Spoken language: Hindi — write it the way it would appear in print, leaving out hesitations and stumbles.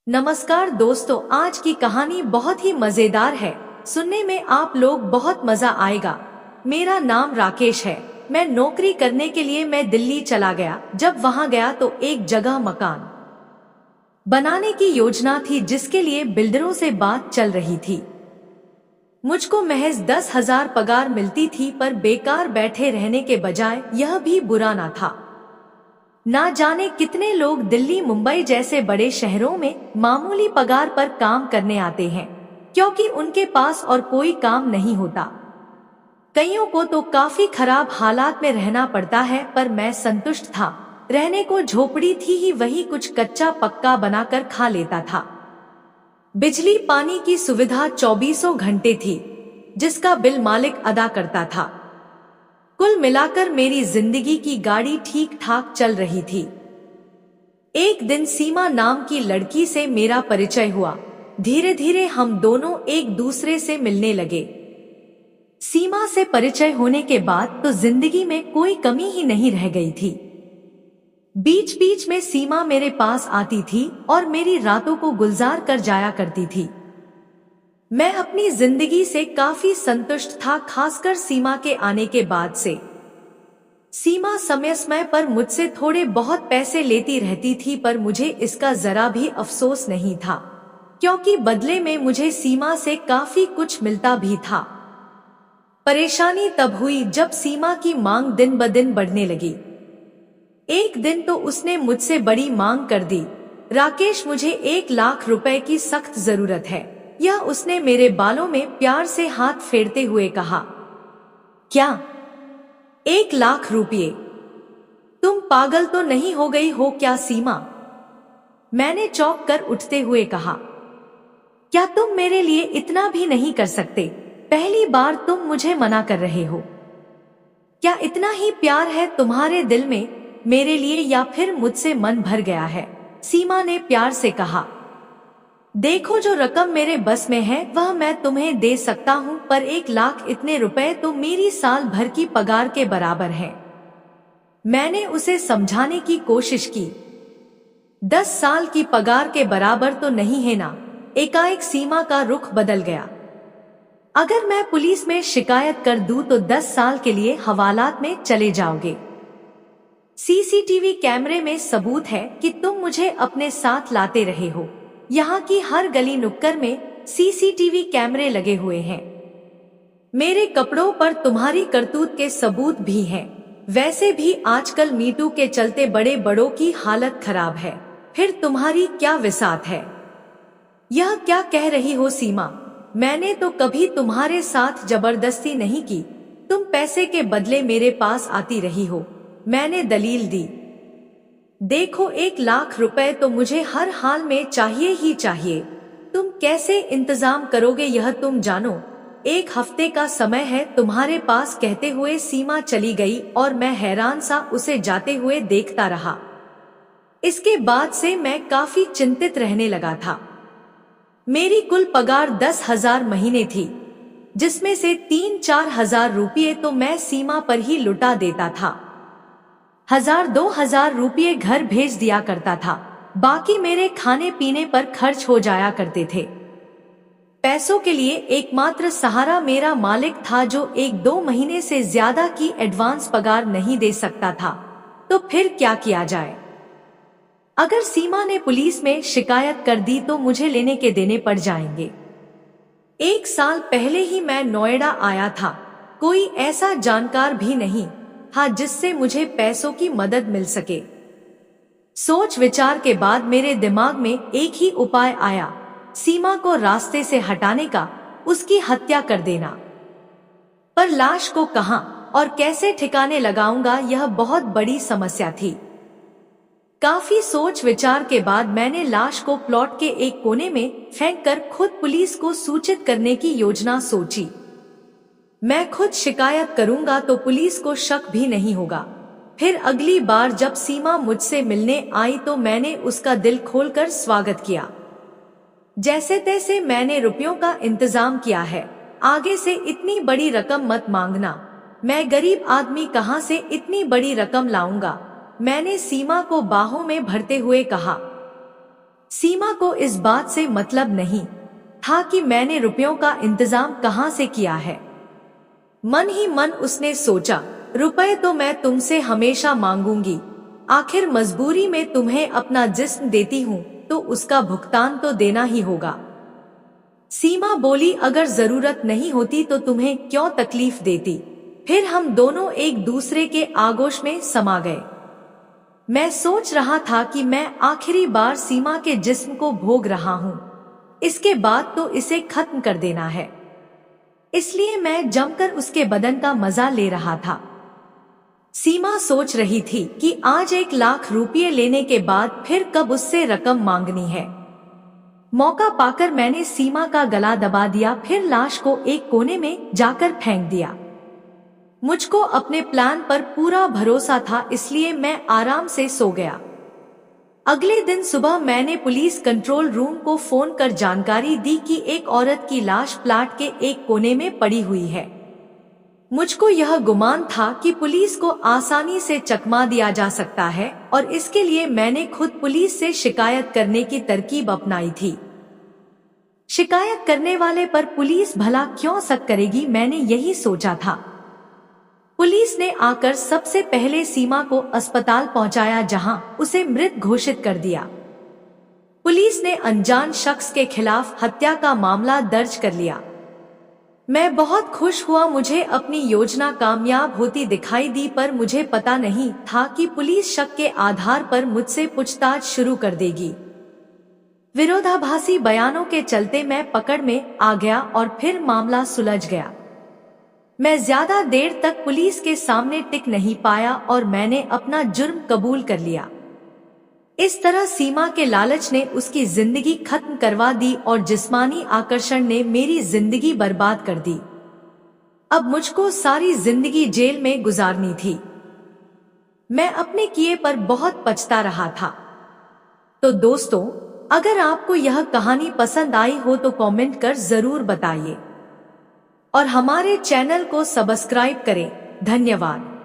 नमस्कार दोस्तों, आज की कहानी बहुत ही मजेदार है। सुनने में आप लोग बहुत मजा आएगा। मेरा नाम राकेश है। मैं नौकरी करने के लिए मैं दिल्ली चला गया। जब वहां गया तो एक जगह मकान बनाने की योजना थी जिसके लिए बिल्डरों से बात चल रही थी। मुझको महज 10,000 पगार मिलती थी, पर बेकार बैठे रहने के बजाय यह भी बुरा ना था। ना जाने कितने लोग दिल्ली मुंबई जैसे बड़े शहरों में मामूली पगार पर काम करने आते हैं, क्योंकि उनके पास और कोई काम नहीं होता। कईयों को तो काफी खराब हालात में रहना पड़ता है, पर मैं संतुष्ट था। रहने को झोपड़ी थी ही, वही कुछ कच्चा पक्का बनाकर खा लेता था। बिजली पानी की सुविधा 24 घंटे थी, जिसका बिल मालिक अदा करता था। कुल मिलाकर मेरी जिंदगी की गाड़ी ठीक ठाक चल रही थी। एक दिन सीमा नाम की लड़की से मेरा परिचय हुआ। धीरे धीरे हम दोनों एक दूसरे से मिलने लगे। सीमा से परिचय होने के बाद तो जिंदगी में कोई कमी ही नहीं रह गई थी। बीच बीच में सीमा मेरे पास आती थी और मेरी रातों को गुलजार कर जाया करती थी। मैं अपनी जिंदगी से काफी संतुष्ट था, खासकर सीमा के आने के बाद से। सीमा समय समय पर मुझसे थोड़े बहुत पैसे लेती रहती थी, पर मुझे इसका जरा भी अफसोस नहीं था, क्योंकि बदले में मुझे सीमा से काफी कुछ मिलता भी था। परेशानी तब हुई जब सीमा की मांग दिन ब दिन बढ़ने लगी। एक दिन तो उसने मुझसे बड़ी मांग कर दी। राकेश, मुझे 1,00,000 रुपए की सख्त जरूरत है। यह उसने मेरे बालों में प्यार से हाथ फेरते हुए कहा। क्या 1,00,000 रुपये? तुम पागल तो नहीं हो गई हो क्या सीमा? मैंने चौंक कर उठते हुए कहा। क्या तुम मेरे लिए इतना भी नहीं कर सकते? पहली बार तुम मुझे मना कर रहे हो। क्या इतना ही प्यार है तुम्हारे दिल में मेरे लिए, या फिर मुझसे मन भर गया है? सीमा ने प्यार से कहा। देखो, जो रकम मेरे बस में है वह मैं तुम्हें दे सकता हूँ, पर 1,00,000 इतने रुपए तो मेरी साल भर की पगार के बराबर है। मैंने उसे समझाने की कोशिश की। 10 साल की पगार के बराबर तो नहीं है ना। एकाएक सीमा का रुख बदल गया। अगर मैं पुलिस में शिकायत कर दूं तो 10 साल के लिए हवालात में चले जाओगे। सीसीटीवी कैमरे में सबूत है कि तुम मुझे अपने साथ लाते रहे हो। यहाँ की हर गली नुक्कड़ में सीसीटीवी कैमरे लगे हुए हैं। मेरे कपड़ों पर तुम्हारी करतूत के सबूत भी हैं। वैसे भी आजकल मीटू के चलते बड़े बड़ों की हालत खराब है, फिर तुम्हारी क्या विसात है? यह क्या कह रही हो सीमा? मैंने तो कभी तुम्हारे साथ जबरदस्ती नहीं की। तुम पैसे के बदले मेरे पास आती रही हो। मैंने दलील दी। देखो, 1,00,000 रुपए तो मुझे हर हाल में चाहिए ही चाहिए। तुम कैसे इंतजाम करोगे यह तुम जानो। 1 हफ्ते का समय है तुम्हारे पास, कहते हुए सीमा चली गई और मैं हैरान सा उसे जाते हुए देखता रहा। इसके बाद से मैं काफी चिंतित रहने लगा था। मेरी कुल पगार 10,000 महीने थी, जिसमें से 3-4 हजार रुपये तो मैं सीमा पर ही लुटा देता था। 1,000-2,000 रुपये घर भेज दिया करता था। बाकी मेरे खाने पीने पर खर्च हो जाया करते थे। पैसों के लिए एकमात्र सहारा मेरा मालिक था, जो 1-2 महीने से ज्यादा की एडवांस पगार नहीं दे सकता था। तो फिर क्या किया जाए? अगर सीमा ने पुलिस में शिकायत कर दी तो मुझे लेने के देने पड़ जाएंगे। 1 साल पहले ही मैं नोएडा आया था। कोई ऐसा जानकार भी नहीं था जिससे मुझे पैसों की मदद मिल सके। सोच विचार के बाद मेरे दिमाग में एक ही उपाय आया, सीमा को रास्ते से हटाने का, उसकी हत्या कर देना। पर लाश को कहां और कैसे ठिकाने लगाऊंगा, यह बहुत बड़ी समस्या थी। काफी सोच विचार के बाद मैंने लाश को प्लॉट के एक कोने में फेंककर खुद पुलिस को सूचित करने की योजना सोची। मैं खुद शिकायत करूंगा तो पुलिस को शक भी नहीं होगा। फिर अगली बार जब सीमा मुझसे मिलने आई तो मैंने उसका दिल खोलकर स्वागत किया। जैसे तैसे मैंने रुपयों का इंतजाम किया है। आगे से इतनी बड़ी रकम मत मांगना। मैं गरीब आदमी कहां से इतनी बड़ी रकम लाऊंगा? मैंने सीमा को बाहों में भरते हुए कहा। सीमा को इस बात से मतलब नहीं था कि मैंने रुपयों का इंतजाम कहाँ से किया है। मन ही मन उसने सोचा, रुपए तो मैं तुमसे हमेशा मांगूंगी, आखिर मजबूरी में तुम्हें अपना जिस्म देती हूँ तो उसका भुगतान तो देना ही होगा। सीमा बोली, अगर जरूरत नहीं होती तो तुम्हें क्यों तकलीफ देती। फिर हम दोनों एक दूसरे के आगोश में समा गए। मैं सोच रहा था कि मैं आखिरी बार सीमा के जिस्म को भोग रहा हूँ, इसके बाद तो इसे खत्म कर देना है। इसलिए मैं जमकर उसके बदन का मजा ले रहा था। सीमा सोच रही थी कि आज 1 लाख रुपये लेने के बाद फिर कब उससे रकम मांगनी है। मौका पाकर मैंने सीमा का गला दबा दिया, फिर लाश को एक कोने में जाकर फेंक दिया। मुझको अपने प्लान पर पूरा भरोसा था, इसलिए मैं आराम से सो गया। अगले दिन सुबह मैंने पुलिस कंट्रोल रूम को फोन कर जानकारी दी कि एक औरत की लाश प्लाट के एक कोने में पड़ी हुई है। मुझको यह गुमान था कि पुलिस को आसानी से चकमा दिया जा सकता है और इसके लिए मैंने खुद पुलिस से शिकायत करने की तरकीब अपनाई थी। शिकायत करने वाले पर पुलिस भला क्यों शक करेगी, मैंने यही सोचा था। पुलिस ने आकर सबसे पहले सीमा को अस्पताल पहुंचाया, जहां उसे मृत घोषित कर दिया। पुलिस ने अनजान शख्स के खिलाफ हत्या का मामला दर्ज कर लिया। मैं बहुत खुश हुआ, मुझे अपनी योजना कामयाब होती दिखाई दी, पर मुझे पता नहीं था कि पुलिस शक के आधार पर मुझसे पूछताछ शुरू कर देगी। विरोधाभासी बयानों के चलते मैं पकड़ में आ गया और फिर मामला सुलझ गया। मैं ज्यादा देर तक पुलिस के सामने टिक नहीं पाया और मैंने अपना जुर्म कबूल कर लिया। इस तरह सीमा के लालच ने उसकी जिंदगी खत्म करवा दी और जिस्मानी आकर्षण ने मेरी जिंदगी बर्बाद कर दी। अब मुझको सारी जिंदगी जेल में गुजारनी थी। मैं अपने किए पर बहुत पछता रहा था। तो दोस्तों, अगर आपको यह कहानी पसंद आई हो तो कमेंट कर जरूर बताइए और हमारे चैनल को सब्सक्राइब करें। धन्यवाद।